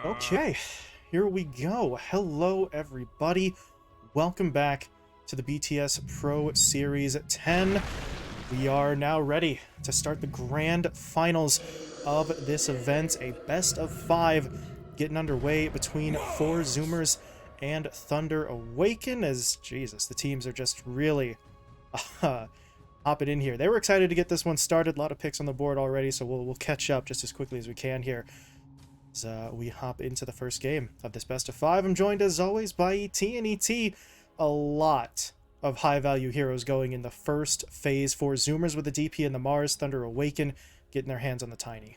Okay, here we go. Hello, everybody. Welcome back to the BTS Pro Series 10. We are now ready to start the grand finals of this event. A best of 5 getting underway between 4Zoomers and Thunder Awaken. As, Jesus, the teams are just really uh, hopping in here. They were excited to get this one started. A lot of picks on the board already, so we'll catch up just as quickly as we can here. As we hop into the first game of this best of 5. I'm joined as always by ET, and ET, a lot of high-value heroes going in the first phase for Zoomers with the DP and the Mars. Thunder Awaken getting their hands on the Tiny.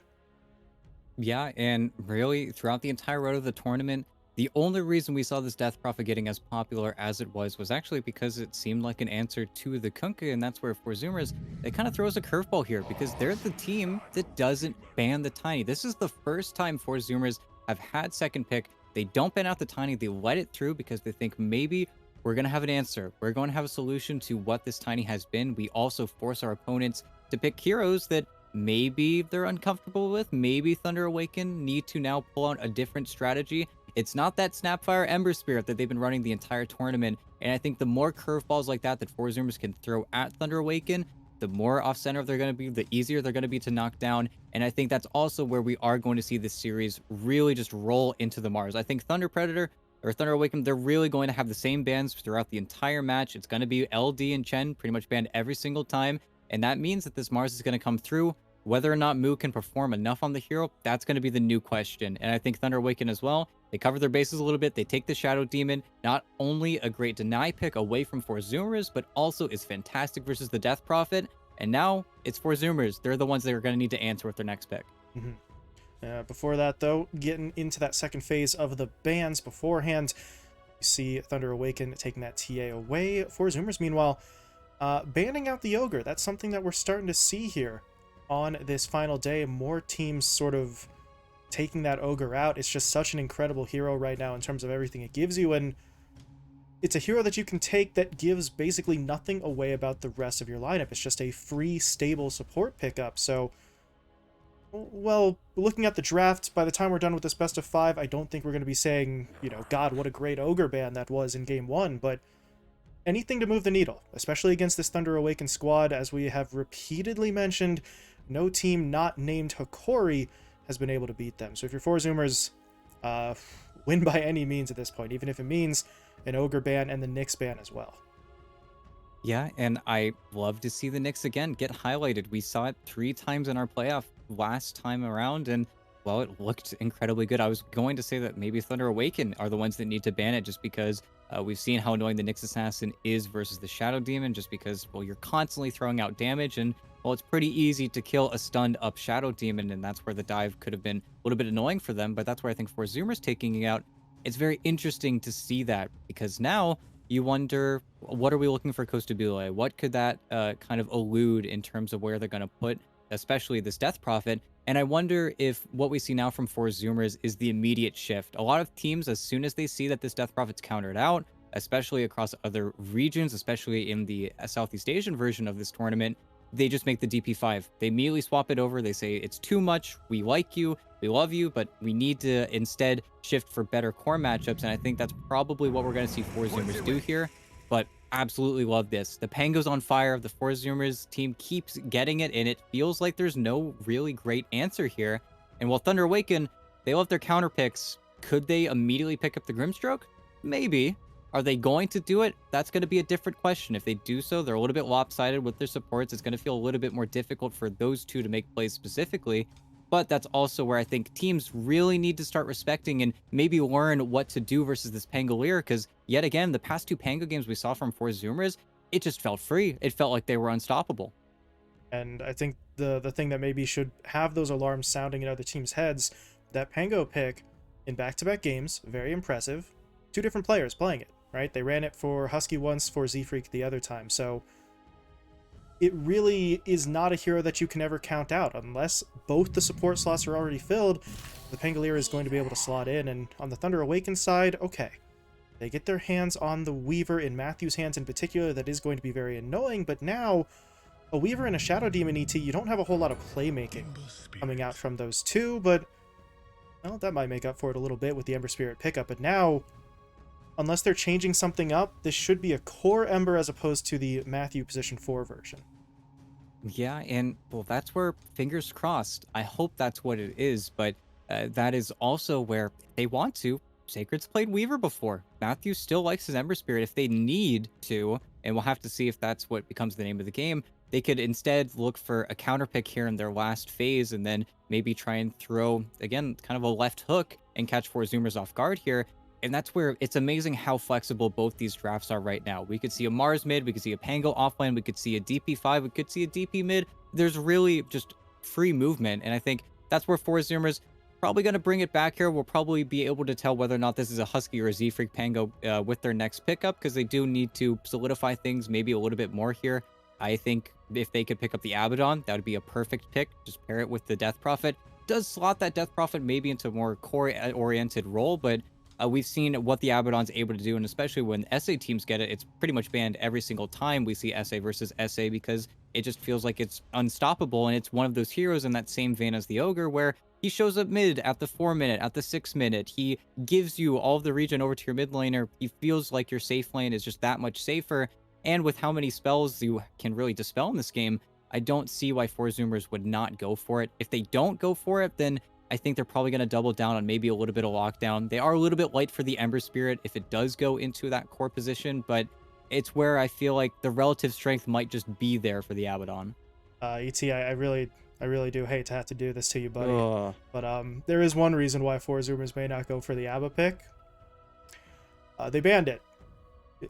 Yeah, and really, throughout the entire road of the tournament, the only reason we saw this Death Prophet getting as popular as it was actually because it seemed like an answer to the Kunkka, and that's where for Zoomers, it kind of throws a curveball here because they're the team that doesn't ban the Tiny. This is the first time for Zoomers have had second pick. They don't ban out the Tiny, they let it through because they think maybe we're going to have an answer. We're going to have a solution to what this Tiny has been. We also force our opponents to pick heroes that maybe they're uncomfortable with. Maybe Thunder Awaken need to now pull out a different strategy. It's not that Snapfire Ember Spirit that they've been running the entire tournament. And I think the more curveballs like that 4Zoomers can throw at Thunder Awaken, the more off-center they're going to be, the easier they're going to be to knock down. And I think that's also where we are going to see this series really just roll into the Mars. I think Thunder Predator or Thunder Awaken, they're really going to have the same bans throughout the entire match. It's going to be LD and Chen pretty much banned every single time. And that means that this Mars is going to come through. Whether or not Moo can perform enough on the hero, that's going to be the new question. And I think Thunder Awaken as well, they cover their bases a little bit. They take the Shadow Demon, not only a great deny pick away from 4Zoomers, but also is fantastic versus the Death Prophet. And now it's 4Zoomers. They're the ones that are going to need to answer with their next pick. Before that, though, getting into that second phase of the bans beforehand, you see Thunder Awaken taking that TA away. 4Zoomers, meanwhile, banning out the Ogre. That's something that we're starting to see here on this final day. More teams sort of taking that Ogre out. It's just such an incredible hero right now in terms of everything it gives you, and it's a hero that you can take that gives basically nothing away about the rest of your lineup. It's just a free, stable support pickup. So, well, looking at the draft, by the time we're done with this best of 5, I don't think we're going to be saying, God, what a great Ogre ban that was in game 1, but anything to move the needle, especially against this Thunder Awaken squad. As we have repeatedly mentioned, no team not named Hikori has been able to beat them. So if you're 4Zoomers, win by any means at this point, even if it means an Ogre ban and the Nyx ban as well. Yeah, and I love to see the Knicks again get highlighted. We saw it 3 times in our playoff last time around, and well, it looked incredibly good. I was going to say that maybe Thunder Awaken are the ones that need to ban it just because we've seen how annoying the Nyx Assassin is versus the Shadow Demon, just because, well, you're constantly throwing out damage, and, well, it's pretty easy to kill a stunned up Shadow Demon, and that's where the dive could have been a little bit annoying for them, but that's where I think for Zoomers taking it out, it's very interesting to see that, because now you wonder, what are we looking for Costabile? What could that kind of elude in terms of where they're going to put, especially this Death Prophet? And I wonder if what we see now from 4Zoomers is the immediate shift. A lot of teams, as soon as they see that this Death Prophet's countered out, especially across other regions, especially in the Southeast Asian version of this tournament, they just make the DP5. They immediately swap it over. They say, it's too much. We like you. We love you, but we need to instead shift for better core matchups. And I think that's probably what we're going to see 4Zoomers do here. But absolutely love this. The Pango's on fire. The 4Zoomers team keeps getting it, and it feels like there's no really great answer here. And while Thunder Awaken, they love their counter picks. Could they immediately pick up the Grimstroke? Maybe. Are they going to do it? That's going to be a different question. If they do so, they're a little bit lopsided with their supports. It's going to feel a little bit more difficult for those two to make plays specifically. But that's also where I think teams really need to start respecting and maybe learn what to do versus this Pangolier, because yet again, the past 2 Pango games we saw from 4Zoomers, it just felt free. It felt like they were unstoppable. And I think the thing that maybe should have those alarms sounding in other teams' heads, that Pango pick in back-to-back games, very impressive. 2 different players playing it, right? They ran it for Husky once, for Z-Freak the other time. So it really is not a hero that you can ever count out. Unless both the support slots are already filled, the Pangolier is going to be able to slot in. And on the Thunder Awaken side, okay, they get their hands on the Weaver, in Matthew's hands in particular. That is going to be very annoying, but now a Weaver and a Shadow Demon ET, you don't have a whole lot of playmaking coming out from those two, but Well, that might make up for it a little bit with the Ember Spirit pickup, but now, unless they're changing something up, this should be a core Ember as opposed to the Matthew position 4 version. Yeah, and well, that's where fingers crossed. I hope that's what it is, but that is also where if they want to. Sacred's played Weaver before. Matthew still likes his Ember Spirit if they need to, and we'll have to see if that's what becomes the name of the game. They could instead look for a counter pick here in their last phase and then maybe try and throw, again, kind of a left hook and catch four Zoomers off guard here. And that's where it's amazing how flexible both these drafts are right now. We could see a Mars mid, we could see a Pango offline, we could see a DP5, we could see a DP mid. There's really just free movement. And I think that's where four Zoomers probably going to bring it back here. We'll probably be able to tell whether or not this is a Husky or a Z-Freak Pango with their next pickup, because they do need to solidify things maybe a little bit more here. I think if they could pick up the Abaddon, that would be a perfect pick. Just pair it with the Death Prophet. Does slot that Death Prophet maybe into a more core-oriented role, but we've seen what the Abaddon's able to do, and especially when SA teams get it, it's pretty much banned every single time we see SA versus SA, because it just feels like it's unstoppable, and it's one of those heroes in that same vein as the Ogre, where he shows up mid at the 4-minute, at the 6-minute. He gives you all of the regen over to your mid laner. He feels like your safe lane is just that much safer, and with how many spells you can really dispel in this game, I don't see why four Zoomers would not go for it. If they don't go for it, then I think they're probably going to double down on maybe a little bit of lockdown. They are a little bit light for the Ember Spirit if it does go into that core position, but it's where I feel like the relative strength might just be there for the Abaddon. ET, I really do hate to have to do this to you, buddy. Ugh. But there is one reason why four Zoomers may not go for the ABBA pick. They banned it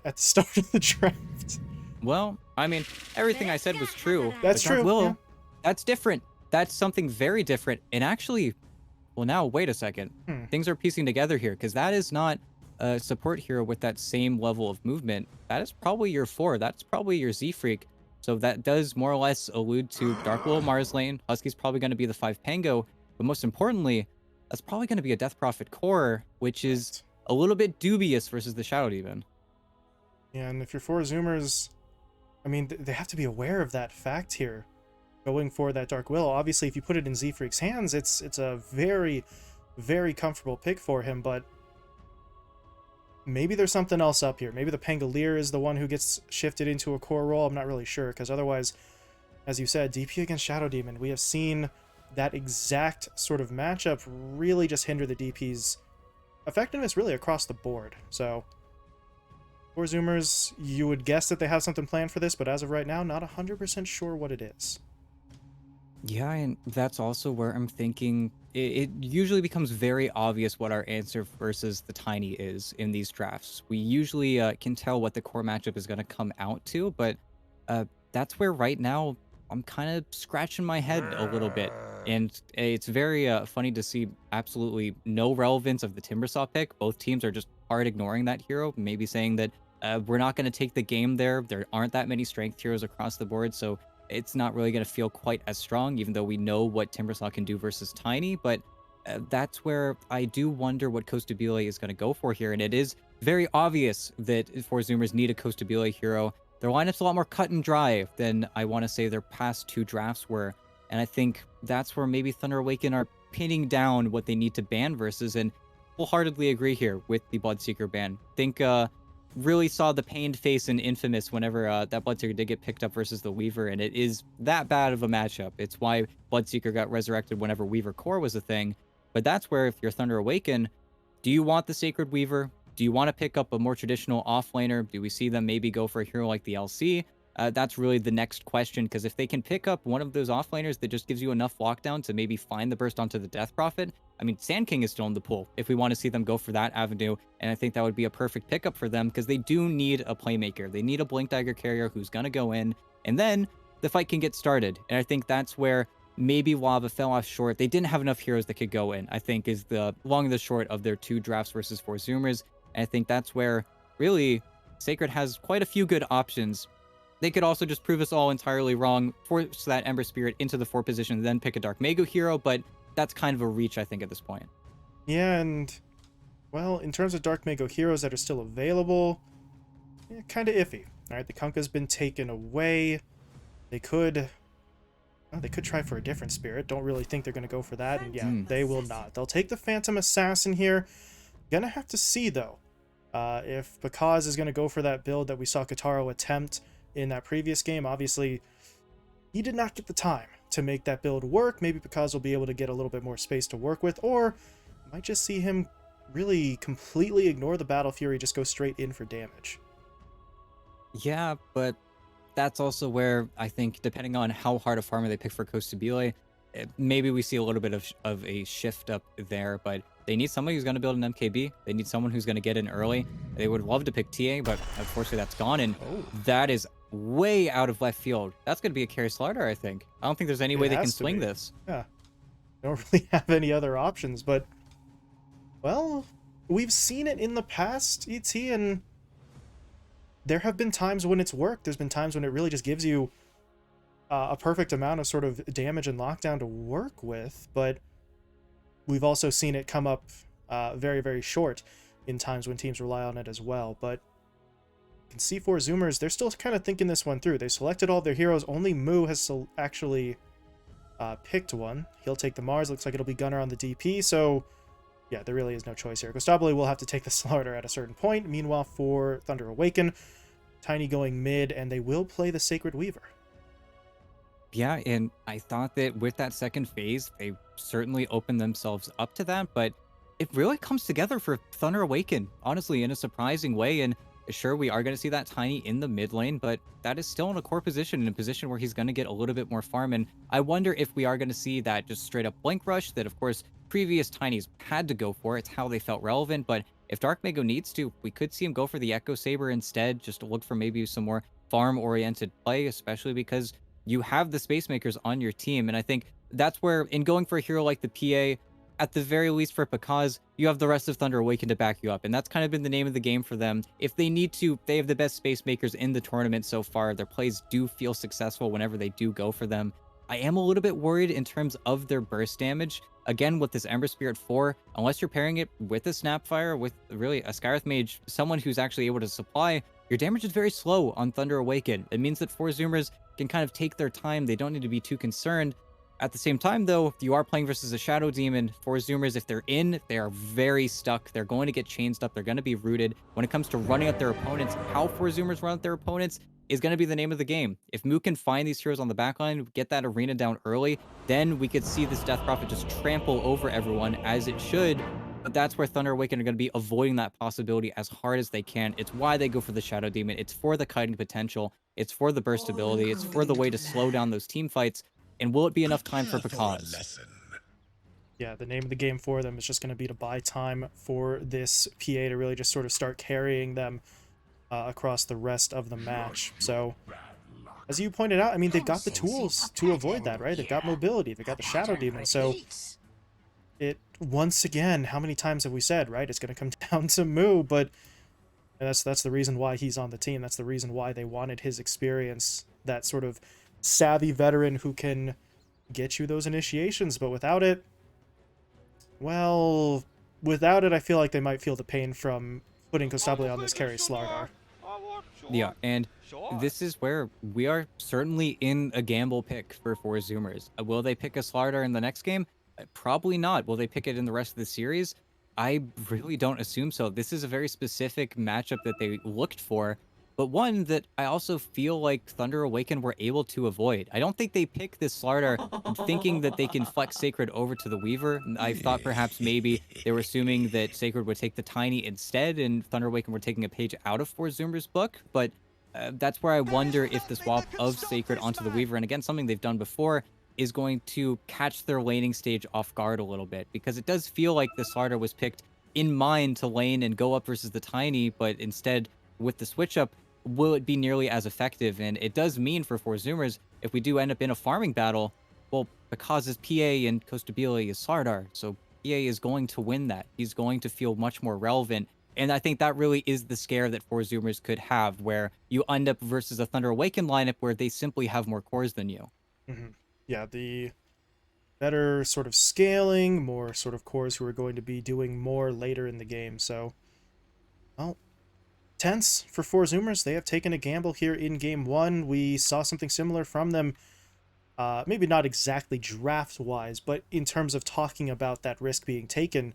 at the start of the draft. Well, I mean, everything I said was true. That's but that true, yeah. That's different. That's something very different. And actually, well, now, wait a second. Things are piecing together here, because that is not a support hero with that same level of movement. That is probably your 4. That's probably your Z-Freak. So that does more or less allude to Dark Willow Mars lane. Husky's probably going to be the 5 Pango. But most importantly, that's probably going to be a Death Prophet core, which is a little bit dubious versus the Shadow Demon. Yeah, and if you're four Zoomers, I mean, they have to be aware of that fact here. Going for that Dark Willow. Obviously, if you put it in Z-Freak's hands, it's a very, very comfortable pick for him, but maybe there's something else up here. Maybe the Pangolier is the one who gets shifted into a core role. I'm not really sure, because otherwise, as you said, DP against Shadow Demon, we have seen that exact sort of matchup really just hinder the DP's effectiveness really across the board. So, for Zoomers, you would guess that they have something planned for this, but as of right now, not 100% sure what it is. Yeah, and that's also where I'm thinking it usually becomes very obvious what our answer versus the Tiny is in these drafts. We usually can tell what the core matchup is going to come out to, but that's where right now I'm kind of scratching my head a little bit. And it's very funny to see absolutely no relevance of the Timbersaw pick. Both teams are just hard ignoring that hero, maybe saying that we're not going to take the game there. There aren't that many strength heroes across the board, so it's not really going to feel quite as strong, even though we know what Timbersaw can do versus Tiny. But that's where I do wonder what Costabile is going to go for here. And it is very obvious that four Zoomers need a Costabile hero. Their lineup's a lot more cut and dry than I want to say their past 2 drafts were. And I think that's where maybe Thunder Awaken are pinning down what they need to ban versus, and wholeheartedly agree here with the Bloodseeker ban. Think really saw the pained face in Infamous whenever that Bloodseeker did get picked up versus the Weaver, and it is that bad of a matchup. It's why Bloodseeker got resurrected whenever Weaver Core was a thing. But that's where, if you're Thunder Awaken, do you want the Sacred Weaver? Do you want to pick up a more traditional offlaner? Do we see them maybe go for a hero like the LC? That's really the next question, because if they can pick up one of those offlaners that just gives you enough lockdown to maybe find the burst onto the Death Prophet, I mean, Sand King is still in the pool if we want to see them go for that avenue, and I think that would be a perfect pickup for them, because they do need a playmaker. They need a Blink Dagger carrier who's going to go in, and then the fight can get started. And I think that's where maybe Lava fell off short. They didn't have enough heroes that could go in, I think, is the long and the short of their 2 drafts versus 4 Zoomers. And I think that's where, really, Sacred has quite a few good options. They could also just prove us all entirely wrong, force that Ember Spirit into the 4 position, then pick a Dark Mago hero, but that's kind of a reach, I think, at this point. Yeah, and, well, in terms of Dark Mago heroes that are still available, kind of iffy. All right, the Kunkka's been taken away. They could Oh, they could try for a different spirit. Don't really think they're going to go for that. And yeah, Hmm. they will not. They'll take the Phantom Assassin here. Gonna have to see, though, if Bakaz is going to go for that build that we saw Kataro attempt in that previous game. Obviously, he did not get the time to make that build work. Maybe Bakaz will be able to get a little bit more space to work with, or might just see him really completely ignore the Battle Fury, just go straight in for damage. Yeah, but that's also where I think, depending on how hard a farmer they pick for Costabile, maybe we see a little bit of a shift up there. But they need somebody who's going to build an MKB. They need someone who's going to get in early. They would love to pick TA, but unfortunately that's gone, and Oh, that is way out of left field. That's going to be a carry slaughter, I think. I don't think there's any it way they can has to swing be. this. Yeah, don't really have any other options, but, well, we've seen it in the past, ET, and there have been times when it's worked. There's been times when it really just gives you a perfect amount of sort of damage and lockdown to work with, but we've also seen it come up very, very short in times when teams rely on it as well. But you can see for Zoomers, they're still kind of thinking this one through. They selected all of their heroes. Only Moo has actually picked one. He'll take the Mars. Looks like it'll be Gunner on the DP, so yeah, there really is no choice here. Gostabile will have to take the Slaughter at a certain point. Meanwhile, for Thunder Awaken, Tiny going mid, and they will play the Sacred Weaver. Yeah, and I thought that with that second phase, they certainly opened themselves up to that, but it really comes together for Thunder Awaken, honestly, in a surprising way. And sure, we are going to see that Tiny in the mid lane, but that is still in a core position, in a position where he's going to get a little bit more farm. And I wonder if we are going to see that just straight up Blink Rush that, of course, previous Tinys had to go for. It's how they felt relevant. But if Dark Mago needs to, we could see him go for the Echo Saber instead, just to look for maybe some more farm oriented play, especially because you have the space makers on your team. And I think that's where, in going for a hero like the PA, at the very least for Pakaz, you have the rest of Thunder Awaken to back you up. And that's kind of been the name of the game for them. If they need to, they have the best space makers in the tournament so far. Their plays do feel successful whenever they do go for them. I am a little bit worried in terms of their burst damage. Again, with this Ember Spirit 4, unless you're pairing it with a Snapfire, with really a Skyreth Mage, someone who's actually able to supply, your damage is very slow on Thunder Awaken. It means that 4 Zoomers can kind of take their time. They don't need to be too concerned. At the same time, though, if you are playing versus a Shadow Demon, 4 Zoomers, if they're in, they are very stuck. They're going to get chainsed up. They're going to be rooted. When it comes to running up their opponents, how 4 Zoomers run up their opponents is going to be the name of the game. If Mook can find these heroes on the backline, get that arena down early, then we could see this Death Prophet just trample over everyone as it should. But that's where Thunder Awaken are going to be avoiding that possibility as hard as they can. It's why they go for the Shadow Demon. It's for the kiting potential. It's for the burst ability. It's for the way to slow down those team fights. And will it be enough time for Pakaz? Yeah, the name of the game for them is just going to be to buy time for this PA to really just sort of start carrying them across the rest of the match. So, as you pointed out, I mean, they've got the tools to avoid that, right? They've got mobility, they've got the Shadow Demon, so it, once again, how many times have we said, right? It's going to come down to Moo, but that's the reason why he's on the team. That's the reason why they wanted his experience, that sort of savvy veteran who can get you those initiations, but without it, well, without it, I feel like they might feel the pain from putting Costabile on this carry Slardar. Yeah, and this is where we are certainly in a gamble pick for 4 Zoomers. Will they pick a Slardar in the next game? Probably not. Will they pick it in the rest of the series? I really don't assume so. This is a very specific matchup that they looked for, but one that I also feel like Thunder Awaken were able to avoid. I don't think they pick this Slardar thinking that they can flex Sacred over to the Weaver. I thought perhaps maybe they were assuming that Sacred would take the Tiny instead, and Thunder Awaken were taking a page out of 4 Zoomer's book, but that's where I wonder if the swap of Sacred onto the Weaver, and again, something they've done before, is going to catch their laning stage off guard a little bit, because it does feel like the Slardar was picked in mind to lane and go up versus the Tiny, but instead, with the switch up, will it be nearly as effective? And it does mean for 4 Zoomers, if we do end up in a farming battle, well, because it's PA and Costabile is Slardar, so PA is going to win that. He's going to feel much more relevant. And I think that really is the scare that 4 Zoomers could have, where you end up versus a Thunder Awaken lineup where they simply have more cores than you. Yeah, the better sort of scaling, more sort of cores who are going to be doing more later in the game. So, well, tense for 4 Zoomers. They have taken a gamble here in game 1. We saw something similar from them maybe not exactly draft-wise, but in terms of talking about that risk being taken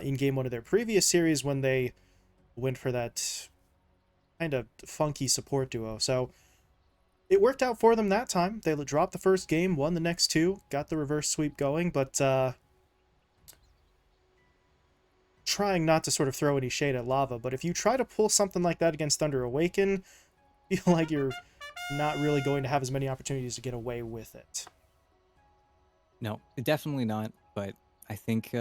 in game one of their previous series when they went for that kind of funky support duo. So it worked out for them that time. They dropped the first game, won the next two, got the reverse sweep going, but trying not to sort of throw any shade at Lava, but if you try to pull something like that against Thunder Awaken, I feel like you're not really going to have as many opportunities to get away with it. No, definitely not. But I think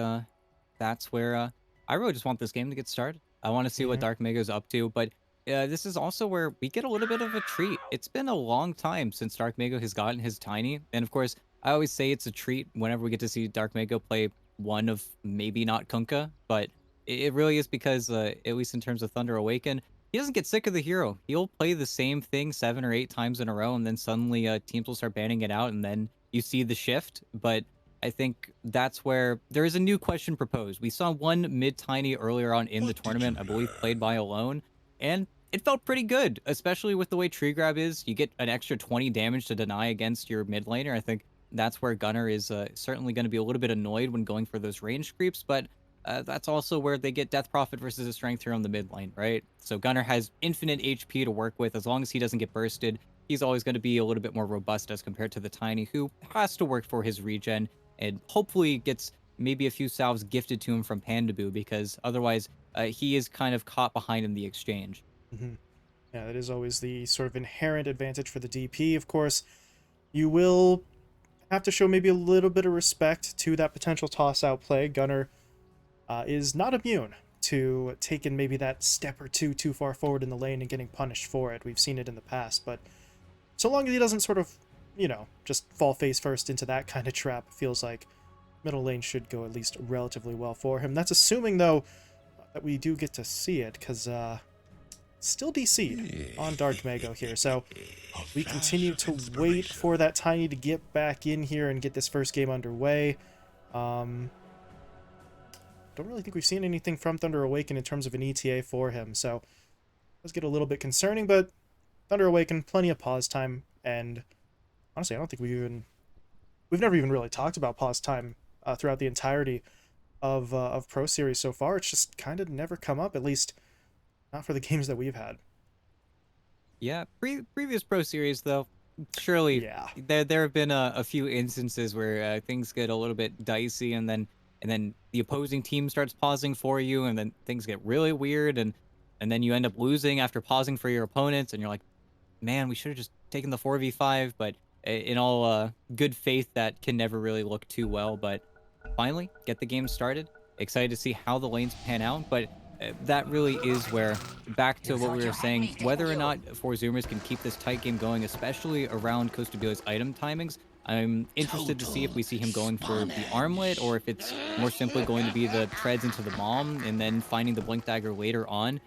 that's where I really just want this game to get started. I want to see what Hmm. Dark Mega's up to, but this is also where we get a little bit of a treat. It's been a long time since Dark Mega has gotten his tiny, and of course, I always say it's a treat whenever we get to see Dark Mega play one of maybe not Kunkka, but it really is because at least in terms of Thunder Awaken, he doesn't get sick of the hero. He'll play the same thing 7 or 8 times in a row, and then suddenly teams will start banning it out, and then you see the shift. But I think that's where there is a new question proposed. We saw one mid tiny earlier on in the tournament, I believe played by Alone, and it felt pretty good, especially with the way Tree Grab is. You get an extra 20 damage to deny against your mid laner. I think that's where Gunnar is certainly going to be a little bit annoyed when going for those range creeps, but that's also where they get Death Prophet versus a Strength here on the mid lane, right? So Gunnar has infinite HP to work with. As long as he doesn't get bursted, he's always going to be a little bit more robust as compared to the Tiny, who has to work for his regen and hopefully gets maybe a few salves gifted to him from Pandaboo, because otherwise he is kind of caught behind in the exchange. Hmm. Yeah, that is always the sort of inherent advantage for the DP. Of course, you will have to show maybe a little bit of respect to that potential toss-out play. Gunnar is not immune to taking maybe that step or two too far forward in the lane and getting punished for it. We've seen it in the past, but so long as he doesn't sort of, just fall face first into that kind of trap, it feels like middle lane should go at least relatively well for him. That's assuming, though, that we do get to see it, because still DC'd on Dark Mago here, so we continue to wait for that Tiny to get back in here and get this first game underway. Don't really think we've seen anything from Thunder Awaken in terms of an ETA for him, so it does get a little bit concerning, but Thunder Awaken, plenty of pause time, and honestly, I don't think we've never even really talked about pause time throughout the entirety of Pro Series so far. It's just kind of never come up, at least not for the games that we've had. Yeah, previous Pro Series though, surely Yeah. there have been a few instances where things get a little bit dicey, and then the opposing team starts pausing for you, and then things get really weird, and then you end up losing after pausing for your opponents, and you're like, man, we should have just taken the 4v5. But in all good faith, that can never really look too well. But finally, get the game started. Excited to see how the lanes pan out, but that really is where, back to what we were saying, whether or not Four Zoomers can keep this tight game going, especially around Costabile's item timings. I'm interested to see if we see him going for the armlet, or if it's more simply going to be the treads into the bomb and then finding the blink dagger later on.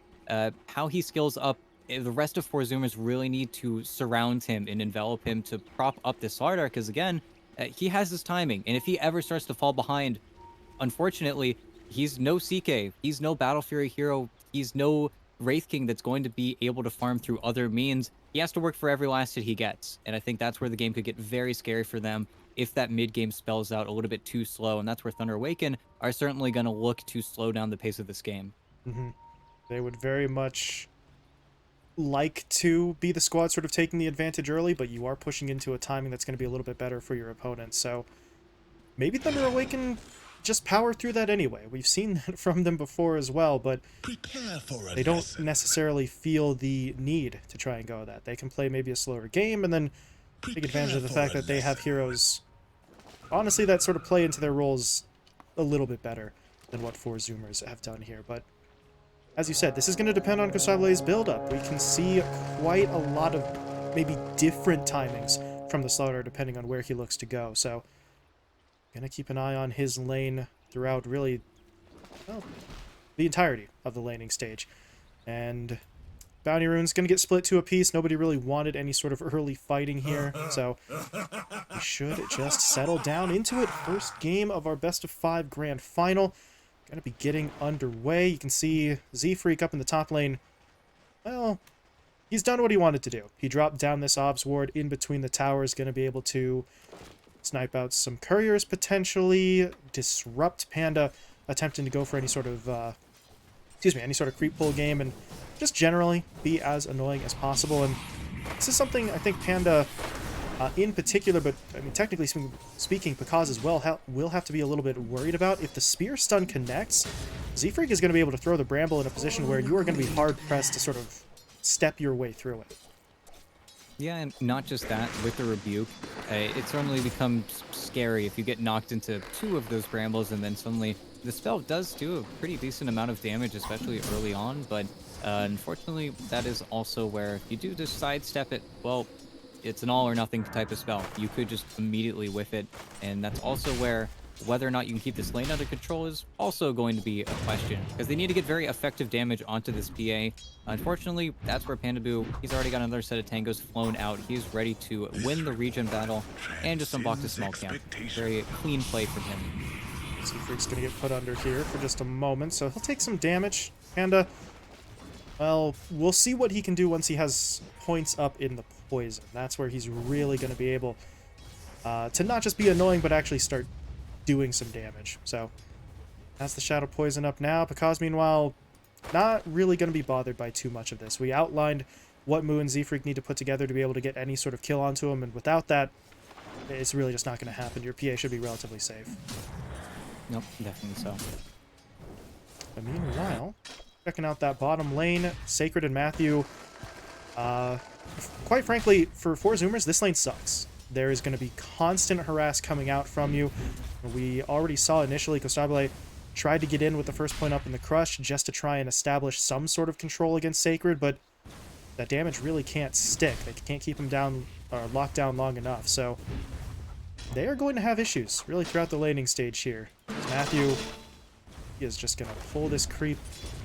How he skills up, the rest of Four Zoomers really need to surround him and envelop him to prop up this Slardar, because again, he has his timing, and if he ever starts to fall behind, unfortunately, he's no CK. He's no Battle Fury hero. He's no Wraith King that's going to be able to farm through other means. He has to work for every last hit he gets. And I think that's where the game could get very scary for them if that mid game spells out a little bit too slow. And that's where Thunder Awaken are certainly going to look to slow down the pace of this game. Hmm. They would very much like to be the squad sort of taking the advantage early, but you are pushing into a timing that's going to be a little bit better for your opponent. So maybe Thunder Awaken just power through that anyway. We've seen that from them before as well, but they don't necessarily feel the need to try and go that. They can play maybe a slower game and then take advantage of the fact that they have heroes, honestly, that sort of play into their roles a little bit better than what Four Zoomers have done here. But as you said, this is going to depend on Kosable's build-up. We can see quite a lot of maybe different timings from the Slaughter depending on where he looks to go. So gonna keep an eye on his lane throughout really, well, the entirety of the laning stage. And Bounty Rune's gonna get split to a piece. Nobody really wanted any sort of early fighting here, so we should just settle down into it. First game of our best of 5 grand final. Gonna be getting underway. You can see Z-Freak up in the top lane. Well, he's done what he wanted to do. He dropped down this obs ward in between the towers, going to be able to snipe out some couriers potentially, disrupt Panda, attempting to go for any sort of, any sort of creep pull game, and just generally be as annoying as possible. And this is something I think Panda, in particular, but I mean technically speaking, Pakaz as well, will have to be a little bit worried about. If the spear stun connects, Z-Freak is going to be able to throw the Bramble in a position where you are going to be hard-pressed to sort of step your way through it. Yeah, and not just that, with the Rebuke, it certainly becomes scary if you get knocked into 2 of those Brambles, and then suddenly the spell does do a pretty decent amount of damage, especially early on, but unfortunately, that is also where if you do just sidestep it, well, it's an all-or-nothing type of spell. You could just immediately whiff it, and that's also where whether or not you can keep this lane under control is also going to be a question, because they need to get very effective damage onto this PA. Unfortunately, that's where Pandaboo, he's already got another set of tangos flown out. He's ready to win the region battle and just unblock the small camp. Very clean play from him. Z-Freak's going to get put under here for just a moment, so he'll take some damage. Panda, well, we'll see what he can do once he has points up in the poison. That's where he's really going to be able to not just be annoying, but actually start doing some damage. So that's the Shadow Poison up now. Pakaz, meanwhile, not really going to be bothered by too much of this. We outlined what Moo and Z-Freak need to put together to be able to get any sort of kill onto him, and without that, it's really just not going to happen. Your PA should be relatively safe. Nope, definitely so. But meanwhile, checking out that bottom lane, Sacred and Matthew, quite frankly, for 4 Zoomers, this lane sucks. There is going to be constant harass coming out from you. We already saw initially Costabile tried to get in with the first point up in the Crush just to try and establish some sort of control against Sacred, but that damage really can't stick. They can't keep him down or locked down long enough, so they are going to have issues really throughout the laning stage here. Matthew, he is just going to pull this creep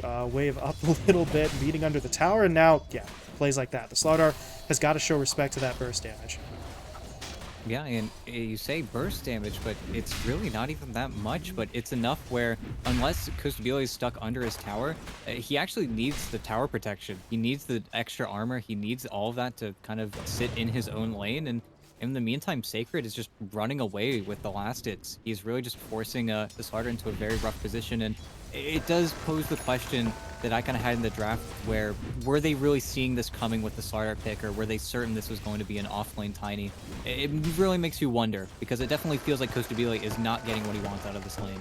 wave up a little bit, beating under the tower, and now, yeah, plays like that. The Slardar has got to show respect to that burst damage. Yeah, and you say burst damage, but it's really not even that much, but it's enough where, unless Costabile is stuck under his tower, he actually needs the tower protection. He needs the extra armor, he needs all of that to kind of sit in his own lane, and in the meantime, Sacred is just running away with the last hits. He's really just forcing this Slardar into a very rough position, and it does pose the question that I kind of had in the draft, where were they really seeing this coming with the Slardar pick, or were they certain this was going to be an off-lane Tiny? It really makes you wonder, because it definitely feels like Costabile is not getting what he wants out of this lane.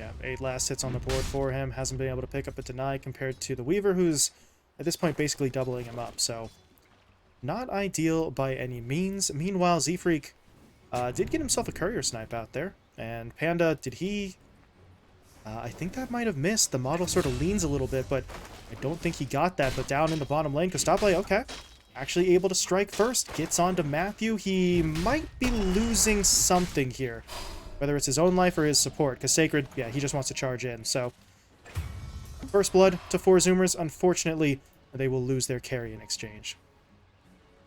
Yeah, 8 last hits on the board for him. Hasn't been able to pick up a deny compared to the Weaver, who's at this point basically doubling him up, so not ideal by any means. Meanwhile, Z-Freak did get himself a courier snipe out there, and Panda, did he... I think that might have missed. The model sort of leans a little bit, but I don't think he got that. But down in the bottom lane, Costabile, okay, actually able to strike first. Gets onto Matthew. He might be losing something here, whether it's his own life or his support, because Sacred, yeah, he just wants to charge in. So, first blood to 4 Zoomers. Unfortunately, they will lose their carry in exchange.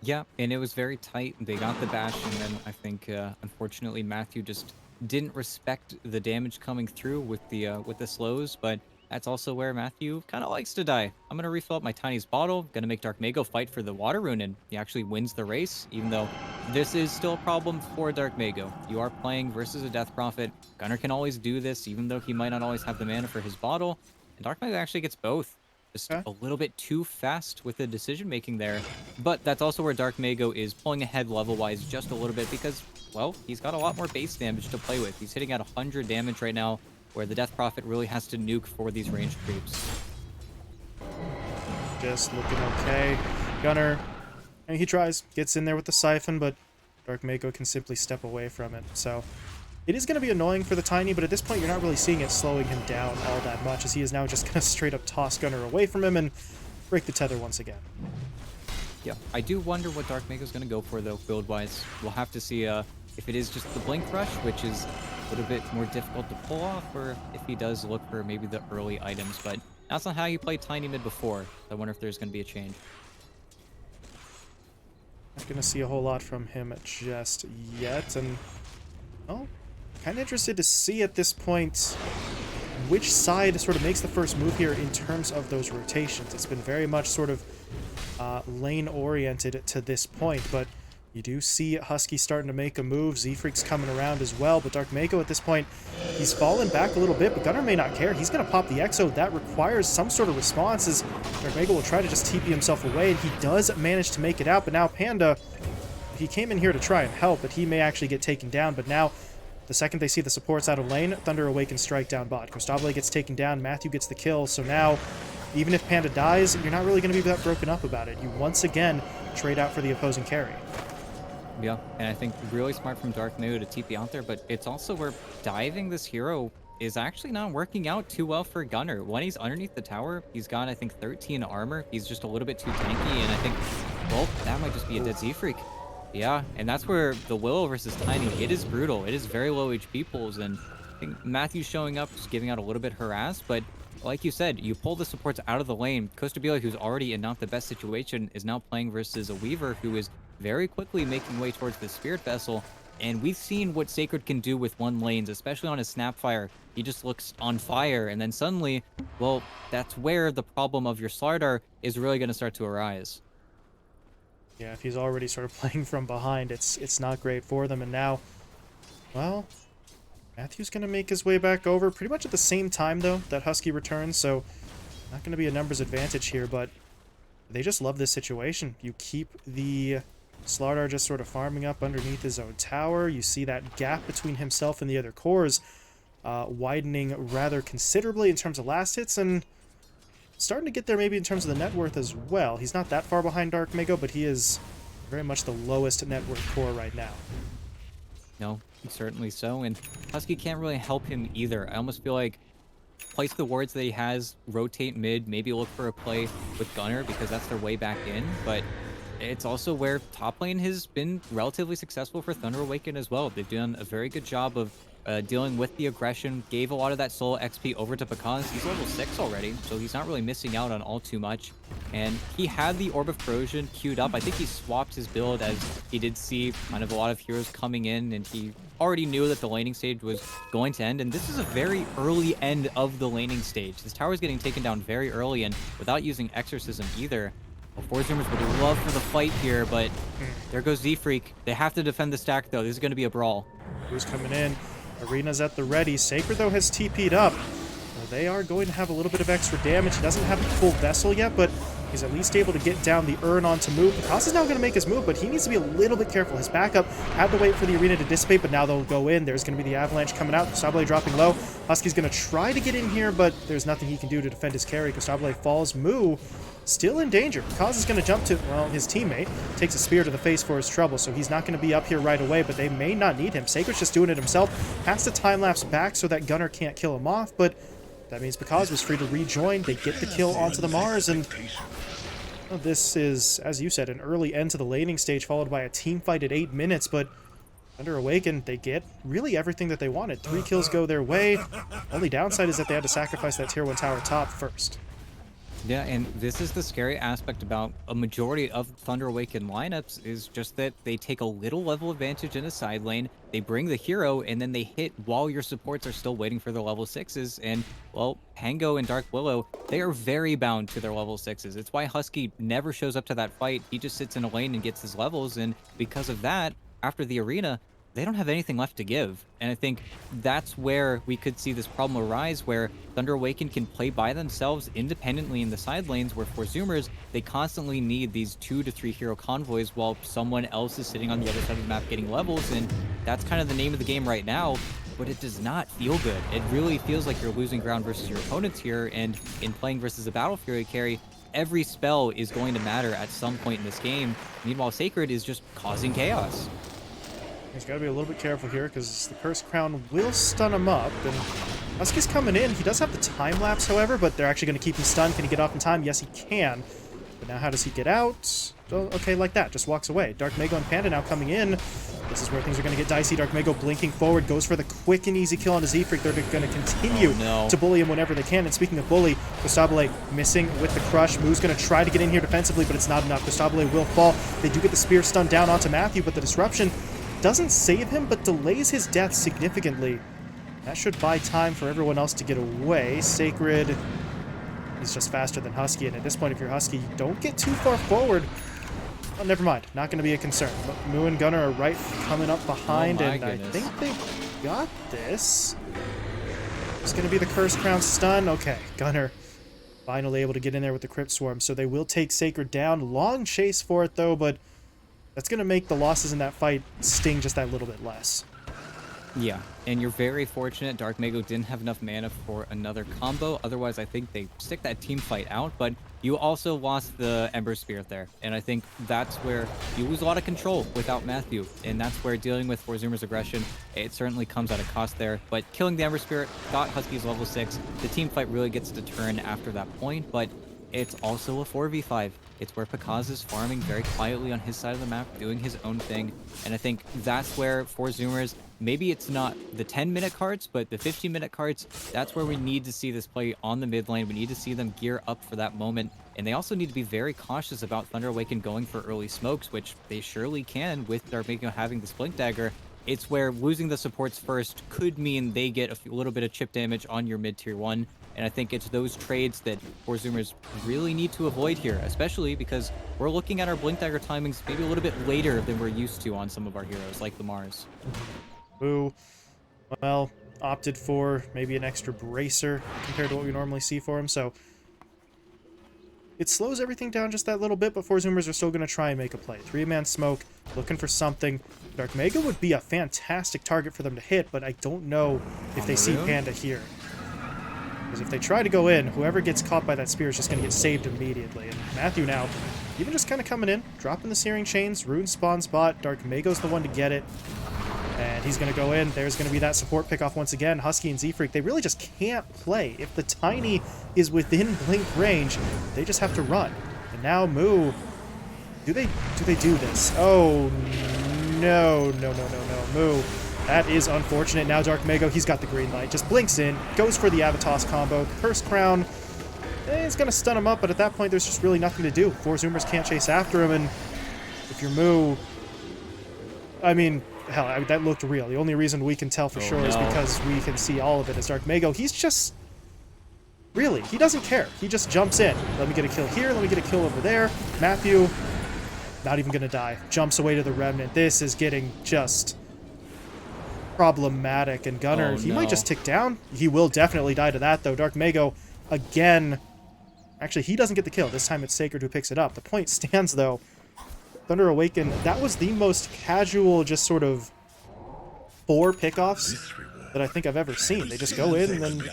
Yeah, and it was very tight. They got the bash, and then I think, unfortunately, Matthew just didn't respect the damage coming through with the slows, but that's also where Matthew kind of likes to die. I'm going to refill up my Tiny's bottle, going to make Dark Mago fight for the Water Rune, and he actually wins the race, even though this is still a problem for Dark Mago. You are playing versus a Death Prophet. Gunnar can always do this, even though he might not always have the mana for his bottle, and Dark Mago actually gets both. Just a little bit too fast with the decision-making there. But that's also where Dark Mago is pulling ahead level-wise just a little bit because, well, he's got a lot more base damage to play with. He's hitting at 100 damage right now, where the Death Prophet really has to nuke for these ranged creeps. Just looking okay. Gunnar, and he tries, gets in there with the Siphon, but Dark Mago can simply step away from it. So it is going to be annoying for the Tiny, but at this point you're not really seeing it slowing him down all that much, as he is now just going to straight up toss Gunnar away from him and break the tether once again. Yeah, I do wonder what Dark Mago's going to go for, though, build-wise. We'll have to see if it is just the Blink Rush, which is a little bit more difficult to pull off, or if he does look for maybe the early items, but that's not how you played Tiny mid before. I wonder if there's going to be a change. Not going to see a whole lot from him just yet, and, well, kind of interested to see at this point which side sort of makes the first move here in terms of those rotations. It's been very much sort of lane-oriented to this point, but you do see Husky starting to make a move. Z-Freak's coming around as well, but Dark Mako at this point, he's fallen back a little bit, but Gunnar may not care. He's going to pop the Exo. That requires some sort of response as Dark Mako will try to just TP himself away, and he does manage to make it out, but now Panda, he came in here to try and help, but he may actually get taken down, but now the second they see the supports out of lane, Thunder Awaken strike down bot. Costable gets taken down, Matthew gets the kill, so now even if Panda dies, you're not really going to be that broken up about it. You once again trade out for the opposing carry. Yeah, and I think really smart from Dark Mako to TP out there, but it's also where diving this hero is actually not working out too well for Gunnar. When he's underneath the tower, he's got, I think, 13 armor. He's just a little bit too tanky, and I think, well, that might just be a dead Z-Freak. Yeah, and that's where the Willow versus Tiny, it is brutal. It is very low HP pulls, and I think Matthew showing up, just giving out a little bit harassed, but like you said, you pull the supports out of the lane. Costabile, who's already in not the best situation, is now playing versus a Weaver who is very quickly making way towards the Spirit Vessel. And we've seen what Sacred can do with one lanes, especially on his Snapfire. He just looks on fire, and then suddenly, well, that's where the problem of your Slardar is really going to start to arise. Yeah, if he's already sort of playing from behind, it's not great for them. And now, well, Matthew's going to make his way back over pretty much at the same time, though, that Husky returns, so not going to be a numbers advantage here, but they just love this situation. You keep the Slardar just sort of farming up underneath his own tower. You see that gap between himself and the other cores widening rather considerably in terms of last hits, and starting to get there maybe in terms of the net worth as well. He's not that far behind Dark Mako, but he is very much the lowest net worth core right now. No, certainly so, and Husky can't really help him either. I almost feel like place the wards that he has, rotate mid, maybe look for a play with Gunnar because that's their way back in, but it's also where top lane has been relatively successful for Thunder Awaken as well. They've done a very good job of dealing with the aggression, gave a lot of that solo XP over to Pekaz. He's level 6 already, so he's not really missing out on all too much. And he had the Orb of Corrosion queued up. I think he swapped his build as he did see kind of a lot of heroes coming in, and he already knew that the laning stage was going to end. And this is a very early end of the laning stage. This tower is getting taken down very early and without using Exorcism either. Well, Four Zoomers would love for the fight here, but there goes Z-Freak. They have to defend the stack, though. This is going to be a brawl. Who's coming in? Arena's at the ready. Sacred, though, has TP'd up. Well, they are going to have a little bit of extra damage. He doesn't have the full vessel yet, but he's at least able to get down the urn onto move. Pekaz is now going to make his move, but he needs to be a little bit careful. His backup had to wait for the arena to dissipate, but now they'll go in. There's going to be the avalanche coming out. Costable dropping low. Husky's going to try to get in here, but there's nothing he can do to defend his carry. Costable falls. Moo still in danger. Pekaz is going to jump to, well, his teammate takes a spear to the face for his trouble, so he's not going to be up here right away, but they may not need him. Sacred's just doing it himself. Has to time-lapse back so that Gunnar can't kill him off, but that means Pekaz was free to rejoin. They get the kill onto the Mars, and well, this is, as you said, an early end to the laning stage, followed by a team fight at 8 minutes, but Thunder Awaken, they get really everything that they wanted. 3 kills go their way. Only downside is that they had to sacrifice that tier 1 tower top first. Yeah, and this is the scary aspect about a majority of Thunder Awaken lineups is just that they take a little level advantage in a side lane, they bring the hero, and then they hit while your supports are still waiting for their level 6s, and, well, Pango and Dark Willow, they are very bound to their level 6s. It's why Husky never shows up to that fight. He just sits in a lane and gets his levels, and because of that, after the arena, they don't have anything left to give. And I think that's where we could see this problem arise, where Thunder Awaken can play by themselves independently in the side lanes, where for Zoomers, they constantly need these 2 to 3 hero convoys while someone else is sitting on the other side of the map getting levels, and that's kind of the name of the game right now, but it does not feel good. It really feels like you're losing ground versus your opponents here, and in playing versus a Battle Fury carry, every spell is going to matter at some point in this game. Meanwhile, Sacred is just causing chaos. He's got to be a little bit careful here because the Cursed Crown will stun him up. And Husky's coming in. He does have the time lapse, however, but they're actually going to keep him stunned. Can he get off in time? Yes, he can. But now how does he get out? Oh, okay, like that. Just walks away. Dark Mako and Panda now coming in. This is where things are going to get dicey. Dark Mako blinking forward, goes for the quick and easy kill on a Z-Freak. They're going to continue to bully him whenever they can. And speaking of bully, Costable missing with the crush. Moo's going to try to get in here defensively, but it's not enough. Costable will fall. They do get the spear stun down onto Matthew, but the disruption doesn't save him, but delays his death significantly. That should buy time for everyone else to get away. Sacred is just faster than Husky, and at this point, if you're Husky, don't get too far forward. Oh, never mind. Not going to be a concern. But Moo and Gunner are right coming up behind, and goodness. I think they got this. It's going to be the Curse Crown stun. Okay, Gunner finally able to get in there with the Crypt Swarm, so they will take Sacred down. Long chase for it, though, but that's going to make the losses in that fight sting just that little bit less. Yeah, and you're very fortunate Dark Mago didn't have enough mana for another combo. Otherwise, I think they stick that team fight out, but you also lost the Ember Spirit there. And I think that's where you lose a lot of control without Matthew. And that's where dealing with Forzumer's aggression, it certainly comes at a cost there. But killing the Ember Spirit got Husky's level 6. The team fight really gets to turn after that point, but it's also a 4v5. It's where Pakaz is farming very quietly on his side of the map, doing his own thing. And I think that's where Forzumers, maybe it's not the 10-minute cards, but the 15-minute cards, that's where we need to see this play on the mid lane. We need to see them gear up for that moment. And they also need to be very cautious about Thunder Awaken going for early smokes, which they surely can with Dark Mago having this Blink Dagger. It's where losing the supports first could mean they get a little bit of chip damage on your mid-tier 1. And I think it's those trades that Forzumers really need to avoid here, especially because we're looking at our Blink Dagger timings maybe a little bit later than we're used to on some of our heroes, like the Mars. Who, well, opted for maybe an extra bracer compared to what we normally see for him, so it slows everything down just that little bit, but Forzumers are still going to try and make a play. 3-man smoke, looking for something. Dark Mago would be a fantastic target for them to hit, but I don't know if they see Panda here. Because if they try to go in, whoever gets caught by that spear is just going to get saved immediately. And Matthew now, even just kind of coming in, dropping the Searing Chains, Rune spawn spot. Dark Mago's the one to get it. And he's going to go in. There's going to be that support pickoff once again. Husky and Z-Freak, they really just can't play. If the Tiny is within blink range, they just have to run. And now Moo, do they do this? Oh, no. Moo. That is unfortunate. Now Dark Mago, he's got the green light. Just blinks in, goes for the Avatos combo. Curse Crown is going to stun him up, but at that point, there's just really nothing to do. Forzumers can't chase after him, and if you're Moo, I mean, hell, that looked real. The only reason we can tell for sure is because we can see all of it as Dark Mago. He's just... Really, he doesn't care. He just jumps in. Let me get a kill here, let me get a kill over there. Matthew, not even going to die. Jumps away to the Remnant. This is getting just problematic. And Gunner, he might just tick down. He will definitely die to that, though. Dark Mago, again... Actually, he doesn't get the kill. This time it's Sacred who picks it up. The point stands, though. Thunder Awaken, that was the most casual, just sort of 4 pickoffs that I think I've ever seen. They just go in, and then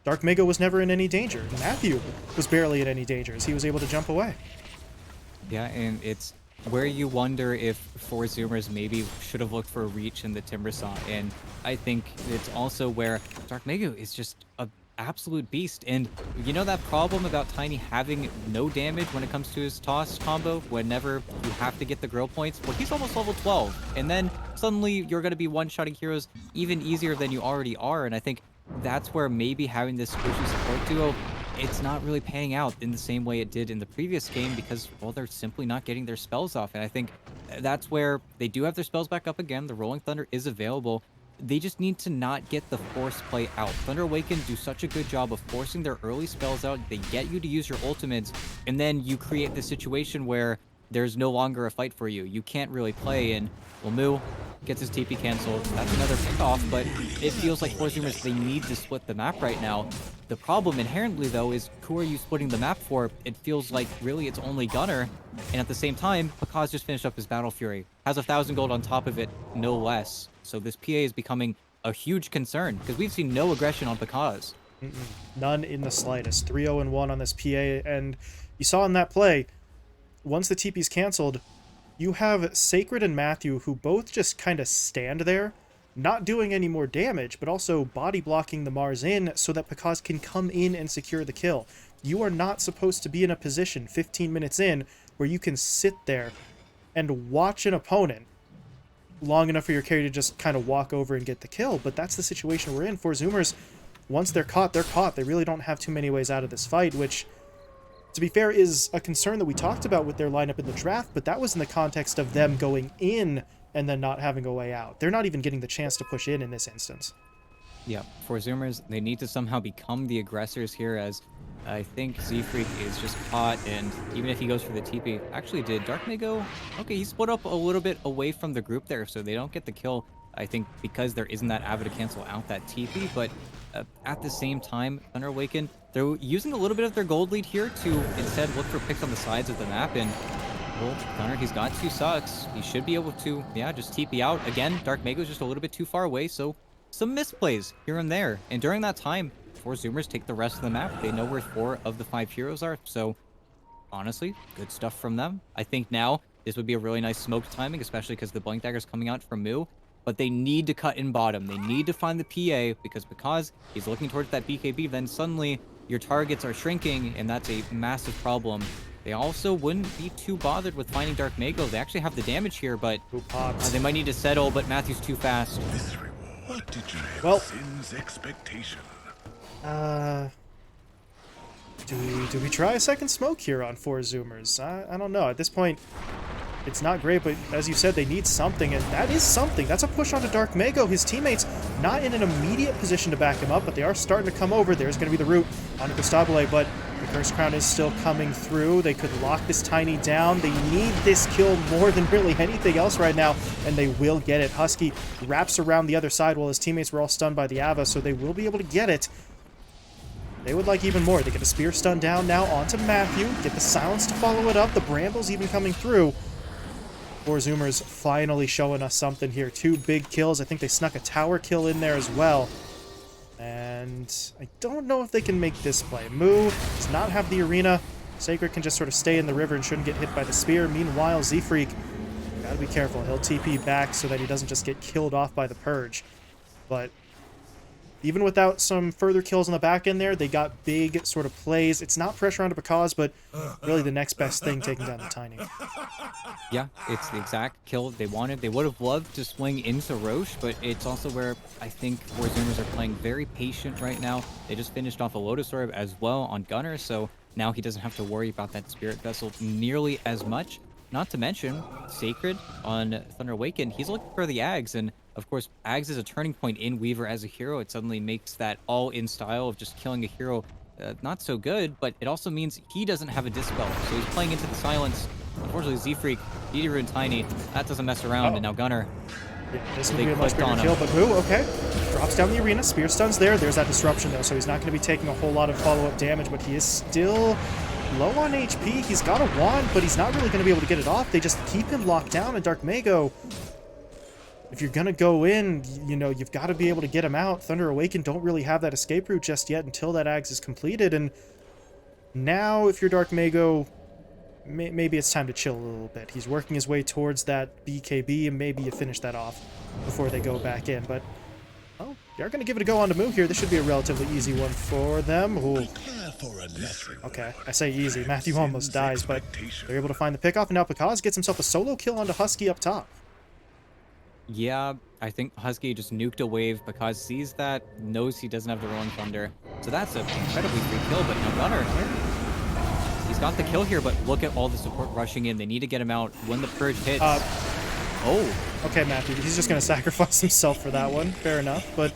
Dark Mago was never in any danger. Matthew was barely in any danger as he was able to jump away. Yeah, and it's where you wonder if Forzumers maybe should have looked for a reach in the Timbersaw. And I think it's also where Dark Mago is just a absolute beast. And you know that problem about Tiny having no damage when it comes to his toss combo whenever you have to get the grill points? Well, he's almost level 12, and then suddenly you're going to be one-shotting heroes even easier than you already are. And I think that's where maybe having this squishy support duo, it's not really panning out in the same way it did in the previous game because, well, they're simply not getting their spells off. And I think that's where they do have their spells back up again. The Rolling Thunder is available. They just need to not get the force play out. Thunder Awaken do such a good job of forcing their early spells out. They get you to use your ultimates, and then you create this situation where there's no longer a fight for you. You can't really play, and well, Moo gets his TP canceled. That's another pickoff, but it feels like Forzumers, they need to split the map right now. The problem inherently, though, is who are you splitting the map for? It feels like really it's only Gunner, and at the same time, Pakaz just finished up his Battle Fury. Has 1,000 gold on top of it, no less. So this PA is becoming a huge concern because we've seen no aggression on Pakaz. None in the slightest. 3-0-1 on this PA, and you saw in that play, once the TP's canceled, you have Sacred and Matthew who both just kind of stand there, not doing any more damage, but also body blocking the Mars in so that Pakaz can come in and secure the kill. You are not supposed to be in a position 15 minutes in where you can sit there and watch an opponent long enough for your carry to just kind of walk over and get the kill, but that's the situation we're in. Forzumers, once they're caught, they're caught. They really don't have too many ways out of this fight, which, to be fair, is a concern that we talked about with their lineup in the draft, but that was in the context of them going in and then not having a way out. They're not even getting the chance to push in this instance. Yeah, for Zoomers, they need to somehow become the aggressors here, as I think Z-Freak is just caught, and even if he goes for the TP, actually, did Dark May go? Okay, he split up a little bit away from the group there, so they don't get the kill, I think, because there isn't that Ava to cancel out that TP, but at the same time, Thunder Awaken, they're using a little bit of their gold lead here to instead look for picks on the sides of the map, and well, Gunner, he's got 2 sucks. He should be able to, yeah, just TP out. Again, Dark Mago's just a little bit too far away, so some misplays here and there. And during that time, 4 Zoomers take the rest of the map. They know where 4 of the 5 heroes are, so honestly, good stuff from them. I think now this would be a really nice smoke timing, especially because the Blink Dagger's coming out from Moo. But they need to cut in bottom. They need to find the PA because he's looking towards that BKB, then suddenly your targets are shrinking, and that's a massive problem. They also wouldn't be too bothered with finding Dark Mago. They actually have the damage here, but Who pops? they might need to settle, but Matthew's too fast. This reward determines Well, sin's expectation. Do we try a second smoke here on 4 Zoomers? I don't know. At this point, it's not great, but as you said, they need something, and that is something. That's a push onto Dark Mago. His teammates not in an immediate position to back him up, but they are starting to come over. There's going to be the root onto Costabile, but the Curse Crown is still coming through. They could lock this Tiny down. They need this kill more than really anything else right now, and they will get it. Husky wraps around the other side while his teammates were all stunned by the Ava, so they will be able to get it. They would like even more. They get a spear stun down now onto Matthew. Get the silence to follow it up. The Brambles even coming through. 4 Zoomers finally showing us something here. 2 big kills. I think they snuck a tower kill in there as well. And I don't know if they can make this play. Moo does not have the arena. Sacred can just sort of stay in the river and shouldn't get hit by the spear. Meanwhile, Z-Freak, gotta be careful. He'll TP back so that he doesn't just get killed off by the Purge. But even without some further kills on the back end there, they got big sort of plays. It's not pressure onto Bakaz, but really the next best thing, taking down the Tiny. Yeah, it's the exact kill they wanted. They would have loved to swing into Roche, but it's also where I think 4 Zoomers are playing very patient right now. They just finished off a Lotus Orb as well on Gunner, so now he doesn't have to worry about that Spirit Vessel nearly as much. Not to mention, Sacred on Thunder Awaken, he's looking for the Ags, and of course, Ags is a turning point in Weaver as a hero. It suddenly makes that all-in style of just killing a hero not so good, but it also means he doesn't have a Dispel, so he's playing into the silence. Unfortunately, Z-Freak, Deedee and Tiny, that doesn't mess around, and now Gunner. Yeah, this will be a much bigger kill, but Moo, okay. Drops down the arena, spear stuns there. There's that disruption, though, so he's not going to be taking a whole lot of follow-up damage, but he is still low on HP. He's got a wand, but he's not really going to be able to get it off. They just keep him locked down, and Dark Mago, if you're going to go in, you know, you've got to be able to get him out. Thunder Awaken don't really have that escape route just yet until that Ags is completed, and now if you're Dark Mago, maybe it's time to chill a little bit. He's working his way towards that BKB, and maybe you finish that off before they go back in. But, oh, they're going to give it a go on to Moo here. This should be a relatively easy one for them. Ooh. Okay, I say easy. Matthew almost dies, but they're able to find the pickoff, and now Bakaz gets himself a solo kill onto Husky up top. Yeah, I think Husky just nuked a wave because sees that, knows he doesn't have the Rolling Thunder. So that's an incredibly free kill, but now Gunner, he's got the kill here, but look at all the support rushing in. They need to get him out when the Purge hits. Oh. Okay, Matthew, he's just going to sacrifice himself for that one. Fair enough, but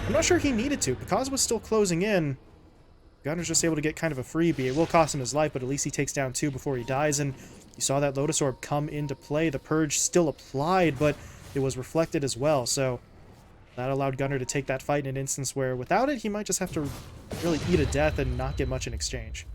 I'm not sure he needed to. Bakaz was still closing in. Gunner's just able to get kind of a freebie. It will cost him his life, but at least he takes down 2 before he dies, and you saw that Lotus Orb come into play. The Purge still applied, but it was reflected as well, so that allowed Gunner to take that fight in an instance where without it, he might just have to really eat a death and not get much in exchange.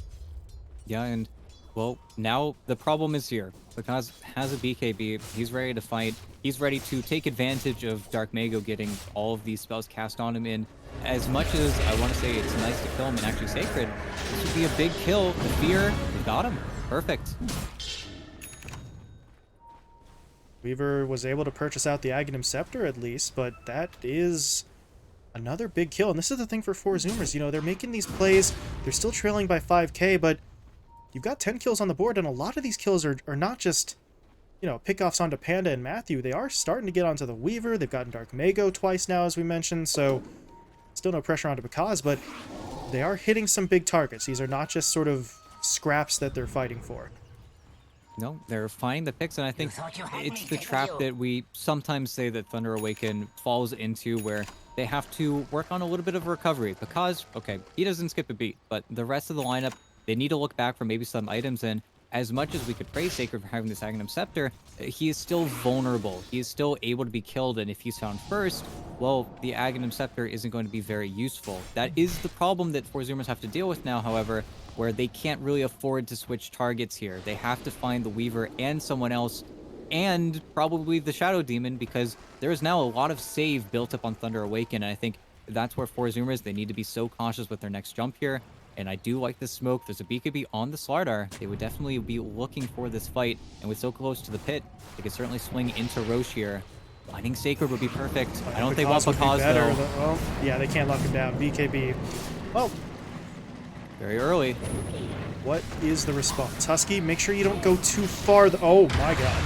Yeah, and, well, now the problem is here. Bakaz has a BKB, he's ready to fight, he's ready to take advantage of Dark Mago getting all of these spells cast on him, and as much as I want to say it's nice to kill him and actually Sacred, this would be a big kill. The Fear, we got him. Perfect. Weaver was able to purchase out the Aghanim Scepter at least, but that is another big kill. And this is the thing for 4 Zoomers, you know, they're making these plays, they're still trailing by 5k, but you've got 10 kills on the board, and a lot of these kills are not just, you know, pickoffs onto Panda and Matthew. They are starting to get onto the Weaver. They've gotten Dark Mago twice now, as we mentioned, so still no pressure onto Bakaz, but they are hitting some big targets. These are not just sort of scraps that they're fighting for. No, they're finding the picks, and I think it's the trap that we sometimes say that Thunder Awaken falls into, where they have to work on a little bit of recovery because, okay, he doesn't skip a beat, but the rest of the lineup, they need to look back for maybe some items. And as much as we could praise Sacred for having this Aghanim Scepter, he is still vulnerable. He is still able to be killed, and if he's found first, well, the Aghanim Scepter isn't going to be very useful. That is the problem that Zoomers have to deal with now, however, where they can't really afford to switch targets here. They have to find the Weaver and someone else, and probably the Shadow Demon, because there is now a lot of save built up on Thunder Awaken, and I think that's where Zoomers, they need to be so cautious with their next jump here. And I do like the smoke. There's a BKB on the Slardar. They would definitely be looking for this fight. And with so close to the pit, they could certainly swing into Roche here. Finding Sacred would be perfect. I don't think Wapakaz, though. Well, yeah, they can't lock him down. BKB. Well, very early. What is the response? Husky, make sure you don't go too far. Oh, my God.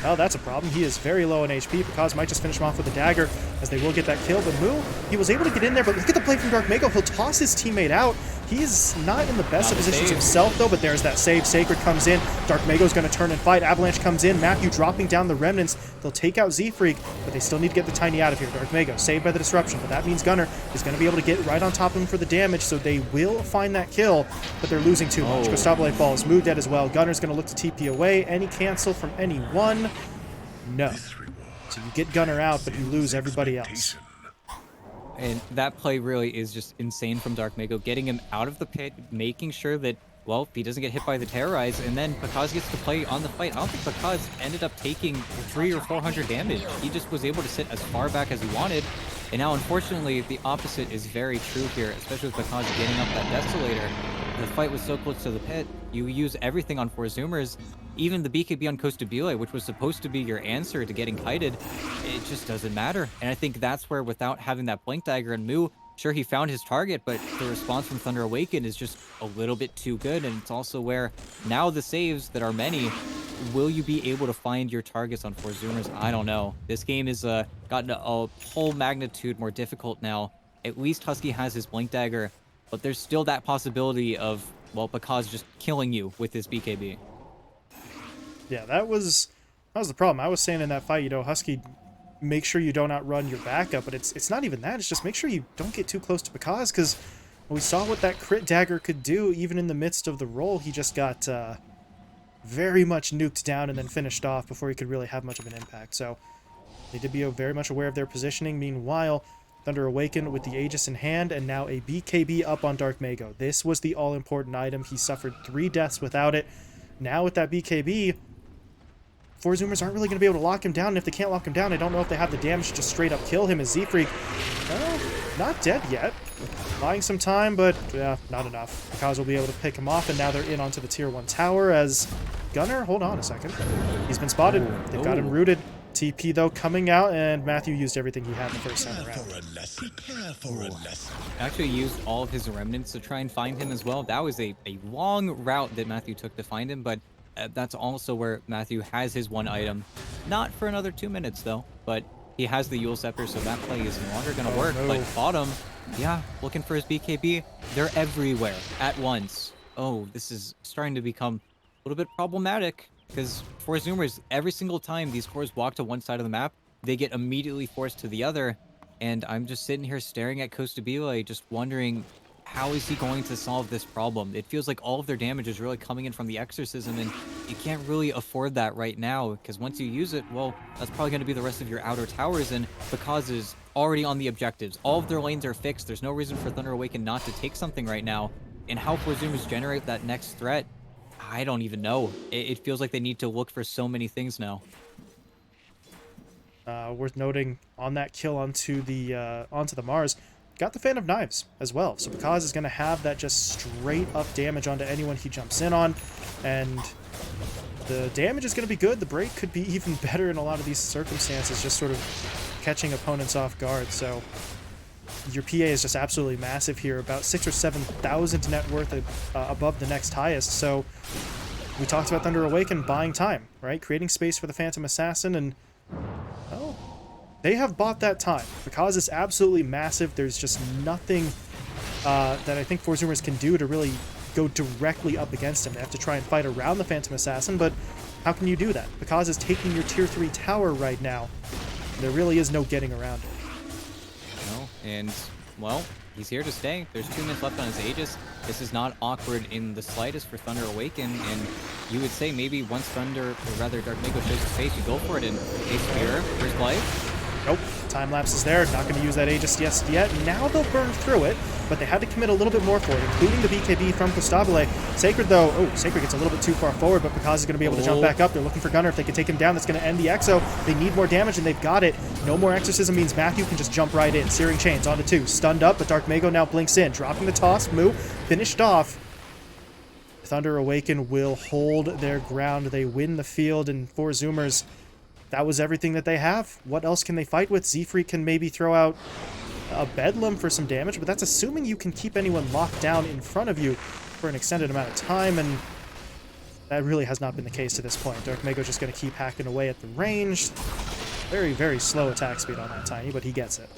Oh, that's a problem. He is very low in HP. Pakaz might just finish him off with a dagger, as they will get that kill. But Moo, he was able to get in there, but look at the play from Dark Mako. He'll toss his teammate out. He is not in the best of positions himself, though, but there's that save. Sacred comes in. Dark Mago's going to turn and fight. Avalanche comes in. Matthew dropping down the remnants. They'll take out Z-Freak, but they still need to get the Tiny out of here. Dark Mago saved by the disruption, but that means Gunnar is going to be able to get right on top of him for the damage, so they will find that kill, but they're losing too much. Gostabile falls. Moo dead as well. Gunnar's going to look to TP away. Any cancel from anyone? No. So you get Gunnar out, but you lose everybody else. And that play really is just insane from Dark Mako, getting him out of the pit, making sure that, well, he doesn't get hit by the Terrorize, and then Pakaz gets to play on the fight. I don't think Pakaz ended up taking 300 or 400 damage. He just was able to sit as far back as he wanted. And now, unfortunately, the opposite is very true here, especially with Pakaz getting up that Desolator. The fight was so close to the pit. You use everything on Zoomers. Even the BKB on Costabile, which was supposed to be your answer to getting kited, it just doesn't matter. And I think that's where, without having that Blink Dagger and Moo, sure, he found his target, but the response from Thunder Awaken is just a little bit too good. And it's also where now the saves that are many, will you be able to find your targets on Zoomers? I don't know. This game has gotten a whole magnitude more difficult now. At least Husky has his Blink Dagger, but there's still that possibility of, well, Pakaz just killing you with his BKB. Yeah, that was the problem. I was saying in that fight, you know, Husky, make sure you don't outrun your backup, but it's not even that. It's just make sure you don't get too close to Pakaz, because we saw what that crit dagger could do. Even in the midst of the roll, he just got very much nuked down and then finished off before he could really have much of an impact. So they did be very much aware of their positioning. Meanwhile, Thunder Awaken with the Aegis in hand, and now a BKB up on Dark Mago. This was the all-important item. He suffered 3 deaths without it. Now with that BKB, Zoomers aren't really going to be able to lock him down, and if they can't lock him down, I don't know if they have the damage to just straight up kill him as Z-Freak, well, not dead yet. Buying some time, but yeah, not enough. Kaz will be able to pick him off, and now they're in onto the tier 1 tower as Gunnar, hold on a second. He's been spotted. They've got him rooted. TP, though, coming out, and Matthew used everything he had the first time around. Prepare for a lesson. Actually used all of his remnants to try and find him as well. That was a long route that Matthew took to find him, but that's also where Matthew has his one item. Not for another 2 minutes, though, but he has the Yule Scepter, so that play is no longer going to work. No. But bottom, yeah, looking for his BKB. They're everywhere at once. Oh, this is starting to become a little bit problematic, because for Zoomers, every single time these cores walk to one side of the map, they get immediately forced to the other. And I'm just sitting here staring at Costabile, just wondering, how is he going to solve this problem? It feels like all of their damage is really coming in from the Exorcism, and you can't really afford that right now, because once you use it, well, that's probably going to be the rest of your outer towers, and Pakaz is already on the objectives. All of their lanes are fixed. There's no reason for Thunder Awaken not to take something right now. And how Zoomers generate that next threat, I don't even know. It feels like they need to look for so many things now. Worth noting, on that kill onto the Mars, got the Fan of Knives as well. So Pakaz is going to have that just straight up damage onto anyone he jumps in on. And the damage is going to be good. The break could be even better in a lot of these circumstances, just sort of catching opponents off guard. So your PA is just absolutely massive here, about 6,000 or 7,000 net worth above the next highest. So we talked about Thunder Awaken buying time, right? Creating space for the Phantom Assassin, and oh, they have bought that time. The cause is absolutely massive. There's just nothing that I think Zoomers can do to really go directly up against him. They have to try and fight around the Phantom Assassin, but how can you do that? The cause is taking your tier 3 tower right now. There really is no getting around it. No, And, well, he's here to stay. There's 2 minutes left on his Aegis. This is not awkward in the slightest for Thunder Awaken, and you would say maybe once Thunder, or rather Dark Mako shows his face, you go for it in a Spear, first life. Nope, time lapse is there, not going to use that Aegis just yet. Now they'll burn through it, but they had to commit a little bit more for it, including the BKB from Costabile. Sacred, though, Sacred gets a little bit too far forward, but Picaz is going to be able to jump back up. They're looking for Gunnar. If they can take him down, that's going to end the Exo. They need more damage, and they've got it. No more Exorcism means Matthew can just jump right in. Searing Chains onto 2. Stunned up, but Dark Mago now blinks in. Dropping the toss, Moo, finished off. Thunder Awaken will hold their ground. They win the field, and for Zoomers, that was everything that they have. What else can they fight with? Zefree can maybe throw out a Bedlam for some damage, but that's assuming you can keep anyone locked down in front of you for an extended amount of time, and that really has not been the case to this point. Dark Mago's just going to keep hacking away at the range. Very, very slow attack speed on that Tiny, but he gets it.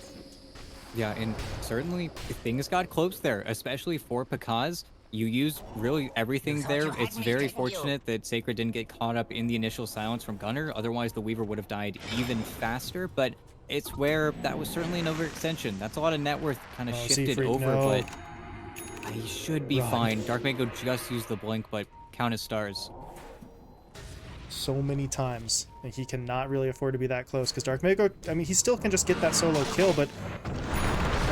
Yeah, and certainly things got close there, especially for Picaz. You used really everything there. It's very fortunate that Sacred didn't get caught up in the initial silence from Gunnar. Otherwise, the Weaver would have died even faster. But it's where that was certainly an overextension. That's a lot of net worth kind of shifted Zefree, over, no. but he should be fine. Dark Mako just used the blink, but count his stars. So many times. And he cannot really afford to be that close, because Dark Mako, I mean, he still can just get that solo kill, but...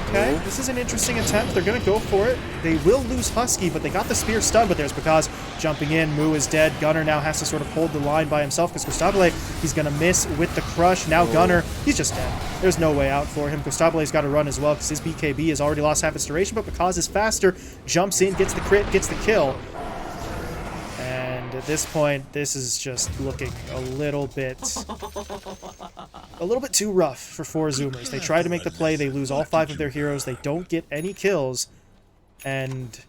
Okay, this is an interesting attempt. They're going to go for it. They will lose Husky, but they got the spear stunned, but there's Picaz jumping in. Moo is dead. Gunnar now has to sort of hold the line by himself because Costabile, he's going to miss with the crush. Now Gunnar, he's just dead. There's no way out for him. Costabile's got to run as well because his BKB has already lost half its duration, but Picaz is faster, jumps in, gets the crit, gets the kill. And at this point, this is just looking a little bit too rough for 4 Zoomers. They try to make the play, they lose all 5 of their heroes, they don't get any kills, and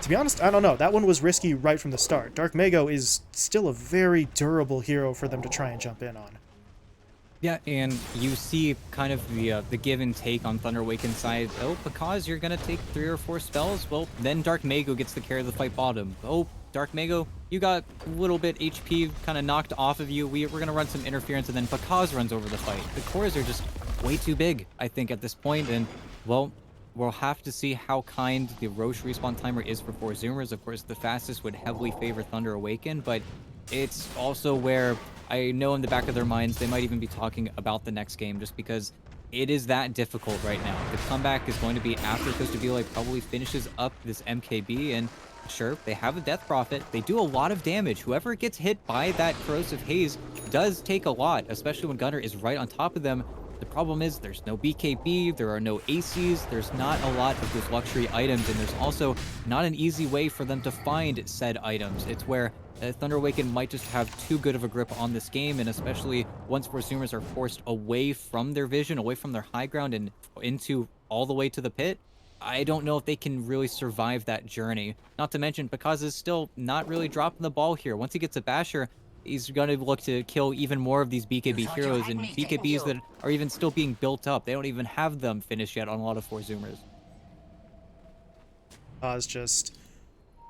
to be honest, I don't know. That one was risky right from the start. Dark Mago is still a very durable hero for them to try and jump in on. Yeah, and you see kind of the give and take on Thunder Awaken's side. Oh, because you're going to take 3 or 4 spells, well, then Dark Mago gets to carry the fight bottom. Oh, Dark Mago, you got a little bit HP kind of knocked off of you. We're going to run some interference, and then Picaz runs over the fight. The cores are just way too big, I think, at this point, and, well, we'll have to see how kind the Roche respawn timer is for 4 Zoomers. Of course, the fastest would heavily favor Thunder Awaken, but it's also where I know in the back of their minds they might even be talking about the next game just because it is that difficult right now. The comeback is going to be after Costabile probably finishes up this MKB, and sure, they have a Death Prophet. They do a lot of damage. Whoever gets hit by that Corrosive Haze does take a lot, especially when Gunnar is right on top of them. The problem is there's no BKB, there are no ACs, there's not a lot of those luxury items, and there's also not an easy way for them to find said items. It's where Thunder Awaken might just have too good of a grip on this game, and especially once Zoomers are forced away from their vision, away from their high ground, and into all the way to the pit, I don't know if they can really survive that journey. Not to mention, Picaz is still not really dropping the ball here. Once he gets a Basher, he's going to look to kill even more of these BKB heroes, and BKBs that are even still being built up. They don't even have them finished yet on a lot of 4 Zoomers. Picaz just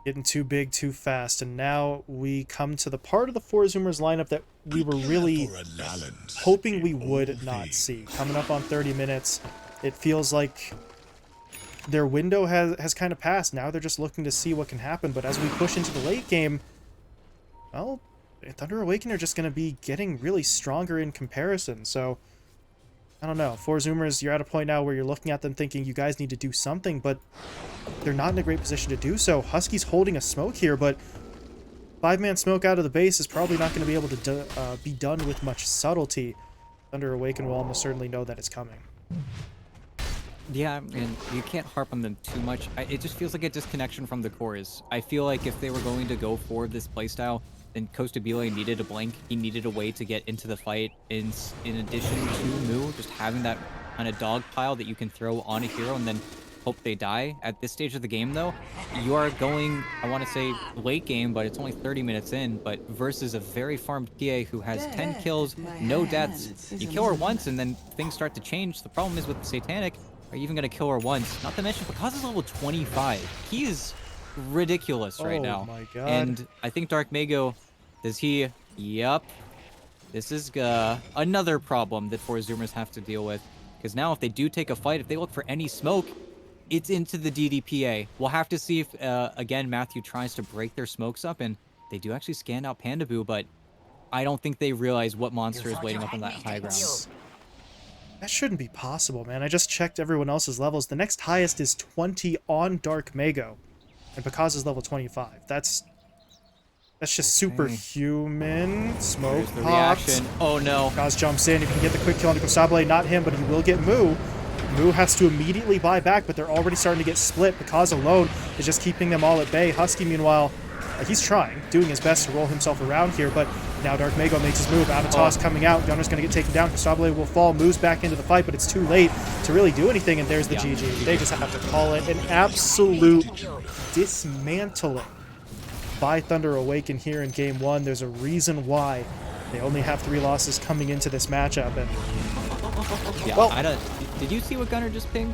getting too big too fast, and now we come to the part of the 4 Zoomers lineup that we were really hoping we would not see. Coming up on 30 minutes, it feels like their window has kind of passed. Now they're just looking to see what can happen, but as we push into the late game, well, Thunder Awaken are just going to be getting really stronger in comparison. So, I don't know. 4 Zoomers, you're at a point now where you're looking at them thinking you guys need to do something, but they're not in a great position to do so. Husky's holding a smoke here, but 5-man smoke out of the base is probably not going to be able to be done with much subtlety. Thunder Awaken will almost certainly know that it's coming. Yeah, and you can't harp on them too much. It just feels like a disconnection from the cores. I feel like if they were going to go for this playstyle, then Costabile needed a blink. He needed a way to get into the fight. In addition to Moo, just having that kind of dog pile that you can throw on a hero and then hope they die. At this stage of the game, though, you are going, I want to say late game, but it's only 30 minutes in, but versus a very farmed PA who has 10 kills, no deaths. You kill her once and then things start to change. The problem is with the Satanic, are you even going to kill her once? Not to mention, Picaz is level 25. He is ridiculous right now. Oh my god. And I think Dark Mago, does he? Yep. This is another problem that 4 Zoomers have to deal with. Because now if they do take a fight, if they look for any smoke, it's into the DDPA. We'll have to see if, again, Matthew tries to break their smokes up, and they do actually scan out Panda Boo, but I don't think they realize what monster is waiting up on that high ground. That shouldn't be possible, man. I just checked everyone else's levels. The next highest is 20 on Dark Mago, and Picaz is level 25. That's just superhuman. Smoke There's the pops. reaction. Oh no. Picaz jumps in. If he can get the quick kill on Sable, not him, but he will get Moo. Moo has to immediately buy back, but they're already starting to get split. Picaz alone is just keeping them all at bay. Husky, meanwhile, he's trying, doing his best to roll himself around here, but now Dark Mago makes his move. Avatos coming out. Gunner's going to get taken down. Sable will fall, moves back into the fight, but it's too late to really do anything, and there's the GG. They just have to call it an absolute dismantling by Thunder Awaken here in Game 1. There's a reason why they only have 3 losses coming into this matchup, and yeah, well, I don't. Did you see what Gunner just pinged?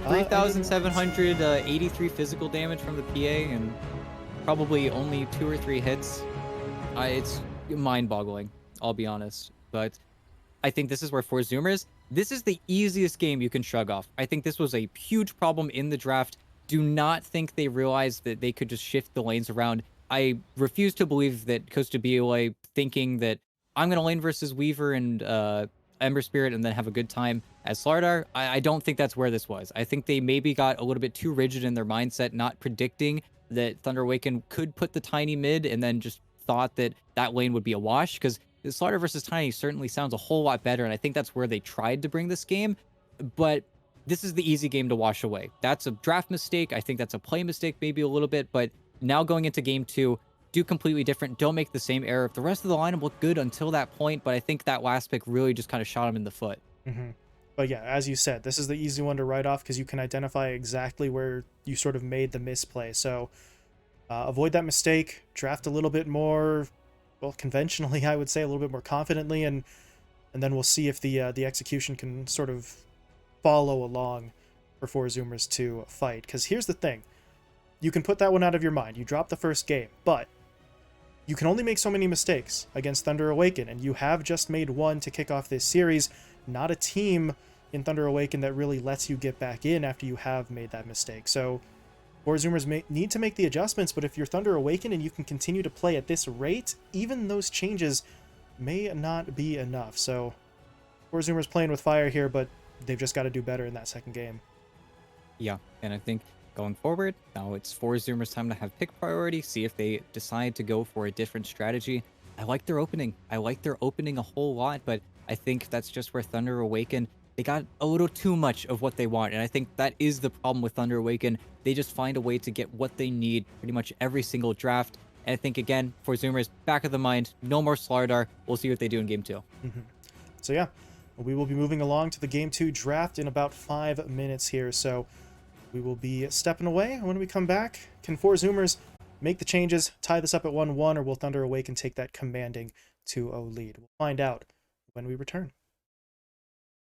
3,783 physical damage from the PA, and probably only 2 or 3 hits. It's mind-boggling, I'll be honest. But I think this is where for Zoomers, this is the easiest game you can shrug off. I think this was a huge problem in the draft. Do not think they realized that they could just shift the lanes around. I refuse to believe that Costa BOA thinking that I'm going to lane versus Weaver and Ember Spirit and then have a good time as Slardar. I don't think that's where this was. I think they maybe got a little bit too rigid in their mindset, not predicting that Thunder Awaken could put the Tiny mid, and then just thought that that lane would be a wash, because the Slardar versus Tiny certainly sounds a whole lot better, and I think that's where they tried to bring this game. But this is the easy game to wash away. That's a draft mistake. I think that's a play mistake, maybe a little bit. But now going into game 2, do completely different. Don't make the same error. The rest of the lineup looked good until that point, but I think that last pick really just kind of shot him in the foot. But yeah, as you said, this is the easy one to write off because you can identify exactly where you sort of made the misplay. So avoid that mistake. Draft a little bit more, well, conventionally, I would say, a little bit more confidently, and then we'll see if the execution can sort of follow along for Zoomers to fight. Because here's the thing. You can put that one out of your mind. You drop the first game, but you can only make so many mistakes against Thunder Awaken, and you have just made one to kick off this series. Not a team in Thunder Awaken that really lets you get back in after you have made that mistake. So Zoomers may need to make the adjustments, but if you're Thunder Awaken and you can continue to play at this rate, even those changes may not be enough. So Zoomers playing with fire here, but they've just got to do better in that second game. Yeah, and I think going forward, now it's for Zoomers time to have pick priority, see if they decide to go for a different strategy. I like their opening. I like their opening a whole lot, but I think that's just where Thunder Awaken, they got a little too much of what they want, and I think that is the problem with Thunder Awaken. They just find a way to get what they need pretty much every single draft, and I think, again, for Zoomers, back of the mind, no more Slardar. We'll see what they do in Game 2. So yeah, we will be moving along to the Game 2 draft in about 5 minutes here, so we will be stepping away, and when we come back, can Zoomers make the changes, tie this up at 1-1, or will Thunder Awaken take that commanding 2-0 lead? We'll find out when we return.